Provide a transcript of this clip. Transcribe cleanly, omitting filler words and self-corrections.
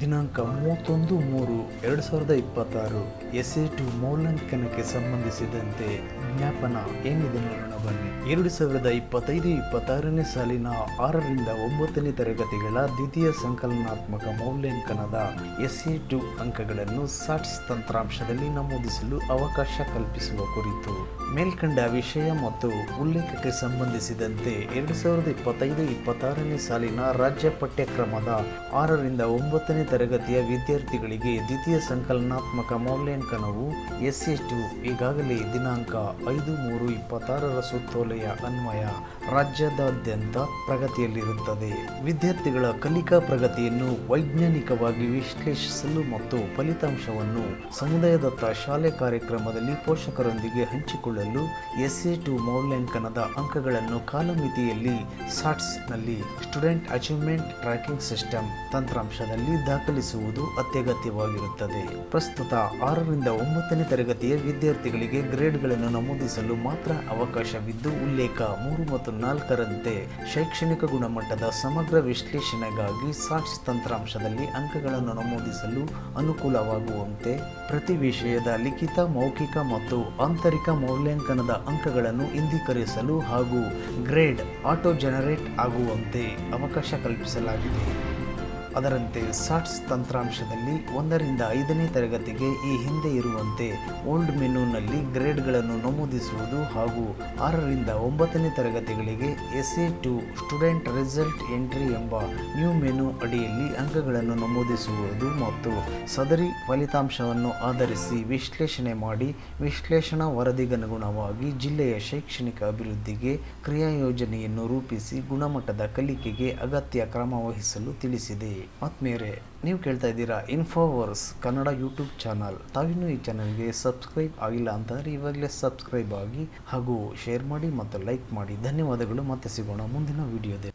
ದಿನಾಂಕ 31/3/2026 SA2 ಮೌಲ್ಯಾಂಕನಕ್ಕೆ ಸಂಬಂಧಿಸಿದಂತೆ ಜ್ಞಾಪನ ಏನಿದೆ ನೋಡೋಣ ಬನ್ನಿ. 2025-26ನೇ ಸಾಲಿನ 6ರಿಂದ 9ನೇ ತರಗತಿಗಳ ದ್ವಿತೀಯ ಸಂಕಲನಾತ್ಮಕ ಮೌಲ್ಯಾಂಕನದ SA2 ಅಂಕಗಳನ್ನು ಸಾಟ್ಸ್ ತಂತ್ರಾಂಶದಲ್ಲಿ ನಮೂದಿಸಲು ಅವಕಾಶ ಕಲ್ಪಿಸುವ ಕುರಿತು ಮೇಲ್ಕಂಡ ವಿಷಯ ಮತ್ತು ಉಲ್ಲೇಖಕ್ಕೆ ಸಂಬಂಧಿಸಿದಂತೆ 2025-26ನೇ ಸಾಲಿನ ರಾಜ್ಯ ಪಠ್ಯಕ್ರಮದ 6ರಿಂದ 9ನೇ ತರಗತಿಯ ವಿದ್ಯಾರ್ಥಿಗಳಿಗೆ ದ್ವಿತೀಯ ಸಂಕಲನಾತ್ಮಕ ಮೌಲ್ಯಾಂಕನವು SA2 ಈಗಾಗಲೇ ದಿನಾಂಕ 5/3/26ರ ಸುತ್ತೋಲೆಯ ಅನ್ವಯ ರಾಜ್ಯದಾದ್ಯಂತ ಪ್ರಗತಿಯಲ್ಲಿರುತ್ತದೆ. ವಿದ್ಯಾರ್ಥಿಗಳ ಕಲಿಕಾ ಪ್ರಗತಿಯನ್ನು ವೈಜ್ಞಾನಿಕವಾಗಿ ವಿಶ್ಲೇಷಿಸಲು ಮತ್ತು ಫಲಿತಾಂಶವನ್ನು ಸಮುದಾಯದತ್ತ ಶಾಲೆ ಕಾರ್ಯಕ್ರಮದಲ್ಲಿ ಪೋಷಕರೊಂದಿಗೆ ಹಂಚಿಕೊಳ್ಳಲು SA2 ಮೌಲ್ಯಾಂಕನದ ಅಂಕಗಳನ್ನು ಕಾಲಮಿತಿಯಲ್ಲಿ ಸಾಟ್ಸ್ನಲ್ಲಿ ಸ್ಟೂಡೆಂಟ್ ಅಚೀವ್ಮೆಂಟ್ ಟ್ರ್ಯಾಕಿಂಗ್ ಸಿಸ್ಟಮ್ ತಂತ್ರಾಂಶದಲ್ಲಿ ದಾಖಲಿಸುವುದು ಅತ್ಯಗತ್ಯವಾಗಿರುತ್ತದೆ. ಪ್ರಸ್ತುತ 6ರಿಂದ 9ನೇ ತರಗತಿಯ ವಿದ್ಯಾರ್ಥಿಗಳಿಗೆ ಗ್ರೇಡ್ಗಳನ್ನು ನಮೂದಿಸಲು ಮಾತ್ರ ಅವಕಾಶವಿದ್ದು, ಉಲ್ಲೇಖ 3 ಮತ್ತು 4ರಂತೆ ಶೈಕ್ಷಣಿಕ ಗುಣಮಟ್ಟದ ಸಮಗ್ರ ವಿಶ್ಲೇಷಣೆಗಾಗಿ ಸಾಟ್ಸ್ ತಂತ್ರಾಂಶದಲ್ಲಿ ಅಂಕಗಳನ್ನು ನಮೂದಿಸಲು ಅನುಕೂಲವಾಗುವಂತೆ ಪ್ರತಿ ವಿಷಯದ ಲಿಖಿತ, ಮೌಖಿಕ ಮತ್ತು ಆಂತರಿಕ ಮೌಲ್ಯಾಂಕನದ ಅಂಕಗಳನ್ನು ಇಂದೀಕರಿಸಲು ಹಾಗೂ ಗ್ರೇಡ್ ಆಟೋ ಜನರೇಟ್ ಆಗುವಂತೆ ಅವಕಾಶ ಕಲ್ಪಿಸಲಾಗಿದೆ. ಅದರಂತೆ ಸಾಟ್ಸ್ ತಂತ್ರಾಂಶದಲ್ಲಿ 1ರಿಂದ 5ನೇ ತರಗತಿಗೆ ಈ ಹಿಂದೆ ಇರುವಂತೆ ಓಲ್ಡ್ ಮೆನುನಲ್ಲಿ ಗ್ರೇಡ್ಗಳನ್ನು ನಮೂದಿಸುವುದು ಹಾಗೂ 6ರಿಂದ 9ನೇ ತರಗತಿಗಳಿಗೆ SA2 ಸ್ಟೂಡೆಂಟ್ ರಿಸಲ್ಟ್ ಎಂಟ್ರಿ ಎಂಬ ನ್ಯೂ ಮೆನು ಅಡಿಯಲ್ಲಿ ಅಂಕಗಳನ್ನು ನಮೂದಿಸುವುದು ಮತ್ತು ಸದರಿ ಫಲಿತಾಂಶವನ್ನು ಆಧರಿಸಿ ವಿಶ್ಲೇಷಣೆ ಮಾಡಿ ವಿಶ್ಲೇಷಣಾ ವರದಿಗನುಗುಣವಾಗಿ ಜಿಲ್ಲೆಯ ಶೈಕ್ಷಣಿಕ ಅಭಿವೃದ್ಧಿಗೆ ಕ್ರಿಯಾಯೋಜನೆಯನ್ನು ರೂಪಿಸಿ ಗುಣಮಟ್ಟದ ಕಲಿಕೆಗೆ ಅಗತ್ಯ ಕ್ರಮ ವಹಿಸಲು ತಿಳಿಸಿದೆ. ಆತ್ಮೀಯರೇ, ನೀವು ಕೇಳ್ತಾ ಇದ್ದೀರಾ ಇನ್ಫೋವರ್ಸ್ ಕನ್ನಡ ಯೂಟ್ಯೂಬ್ ಚಾನಲ್. ತಾವಿನ್ನೂ ಈ ಚಾನಲ್ಗೆ ಸಬ್ಸ್ಕ್ರೈಬ್ ಆಗಿಲ್ಲ ಅಂತಂದರೆ ಇವಾಗಲೇ ಸಬ್ಸ್ಕ್ರೈಬ್ ಆಗಿ ಹಾಗೂ ಶೇರ್ ಮಾಡಿ ಮತ್ತು ಲೈಕ್ ಮಾಡಿ. ಧನ್ಯವಾದಗಳು. ಮತ್ತೆ ಸಿಗೋಣ ಮುಂದಿನ ವಿಡಿಯೋದಲ್ಲಿ.